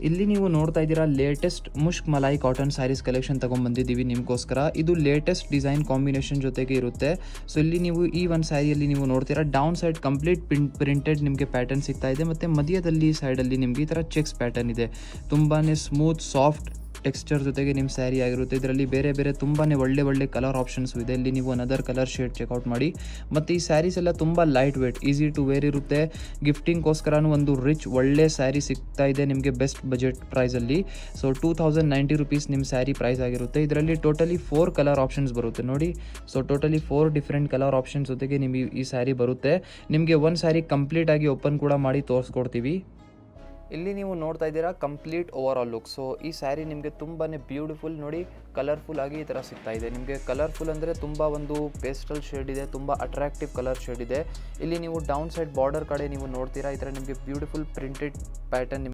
ಇಲ್ಲಿ ನೀವು ನೋಡ್ತಾ ಇದ್ದೀರಾ ಲೇಟೆಸ್ಟ್ ಮುಷ್ಕ್ ಮಲಾಯಿ ಕಾಟನ್ ಸ್ಯಾರೀಸ್ ಕಲೆಕ್ಷನ್ ತೊಗೊಂಡ್ಬಂದಿದ್ದೀವಿ ನಿಮಗೋಸ್ಕರ. ಇದು ಲೇಟೆಸ್ಟ್ ಡಿಸೈನ್ ಕಾಂಬಿನೇಷನ್ ಜೊತೆಗೆ ಇರುತ್ತೆ. ಸೊ ಇಲ್ಲಿ ನೀವು ಈ ಒಂದು ಸ್ಯಾರಿಯಲ್ಲಿ ನೀವು ನೋಡ್ತೀರಾ ಡೌನ್ ಸೈಡ್ ಕಂಪ್ಲೀಟ್ ಪ್ರಿಂಟೆಡ್ ನಿಮಗೆ ಪ್ಯಾಟರ್ನ್ ಸಿಗ್ತಾ ಇದೆ, ಮತ್ತು ಮಧ್ಯದಲ್ಲಿ ಸೈಡಲ್ಲಿ ನಿಮಗೆ ಈ ಥರ ಚೆಕ್ಸ್ ಪ್ಯಾಟರ್ನ್ ಇದೆ. ತುಂಬಾ ಸ್ಮೂತ್ ಸಾಫ್ಟ್ ಟೆಕ್ಸ್ಚರ್ ಜೊತೆಗೆ ನಿಮ್ಮ ಸ್ಯಾರಿ ಆಗಿರುತ್ತೆ. ಇದರಲ್ಲಿ ಬೇರೆ ಬೇರೆ ತುಂಬಾ ಒಳ್ಳೆ ಕಲರ್ ಆಪ್ಷನ್ಸು ಇದೆ. ಇಲ್ಲಿ ನೀವು ಅನದರ್ ಕಲರ್ ಶೇಡ್ ಚೆಕ್ಔಟ್ ಮಾಡಿ. ಮತ್ತು ಈ ಸ್ಯಾರೀಸ್ ಎಲ್ಲ ತುಂಬ light weight, easy to wear ಇರುತ್ತೆ. ಗಿಫ್ಟಿಂಗ್ಗೋಸ್ಕರನೂ ಒಂದು ರಿಚ್ ಒಳ್ಳೆ ಸ್ಯಾರಿ ಸಿಗ್ತಾ ಇದೆ ನಿಮಗೆ ಬೆಸ್ಟ್ ಬಜೆಟ್ ಪ್ರೈಸಲ್ಲಿ. ಸೊ 2090 ರುಪೀಸ್ ನಿಮ್ಮ ಸ್ಯಾರಿ ಪ್ರೈಸ್ ಆಗಿರುತ್ತೆ. ಇದರಲ್ಲಿ ಟೋಟಲಿ 4 ಕಲರ್ ಆಪ್ಷನ್ಸ್ ಬರುತ್ತೆ ನೋಡಿ. So totally 4 different colour options ಜೊತೆಗೆ ನಿಮಗೆ ಈ ಸ್ಯಾರಿ ಬರುತ್ತೆ. ನಿಮಗೆ ಒಂದು ಸ್ಯಾರಿ ಕಂಪ್ಲೀಟಾಗಿ ಓಪನ್ ಕೂಡ ಮಾಡಿ ತೋರಿಸ್ಕೊಡ್ತೀವಿ. ಇಲ್ಲಿ ನೀವು ನೋಡ್ತಾ ಇದ್ದೀರಾ complete over all look. So ಈ ಸ್ಯಾರಿ ನಿಮಗೆ ತುಂಬಾ ಬ್ಯೂಟಿಫುಲ್ ನೋಡಿ, ಕಲರ್ಫುಲ್ ಆಗಿ ಈ ಥರ ಸಿಗ್ತಾ ಇದೆ. ನಿಮಗೆ ಕಲರ್ಫುಲ್ ಅಂದರೆ ತುಂಬ ಒಂದು ಪೇಸ್ಟಲ್ ಶೇಡ್ ಇದೆ, ತುಂಬ ಅಟ್ರಾಕ್ಟಿವ್ ಕಲರ್ ಶೇಡ್ ಇದೆ. ಇಲ್ಲಿ ನೀವು ಡೌನ್ ಸೈಡ್ ಬಾರ್ಡರ್ ಕಡೆ ನೀವು ನೋಡ್ತೀರಾ ಈ ಥರ ನಿಮಗೆ ಬ್ಯೂಟಿಫುಲ್ ಪ್ರಿಂಟೆಡ್ ಪ್ಯಾಟರ್ನ್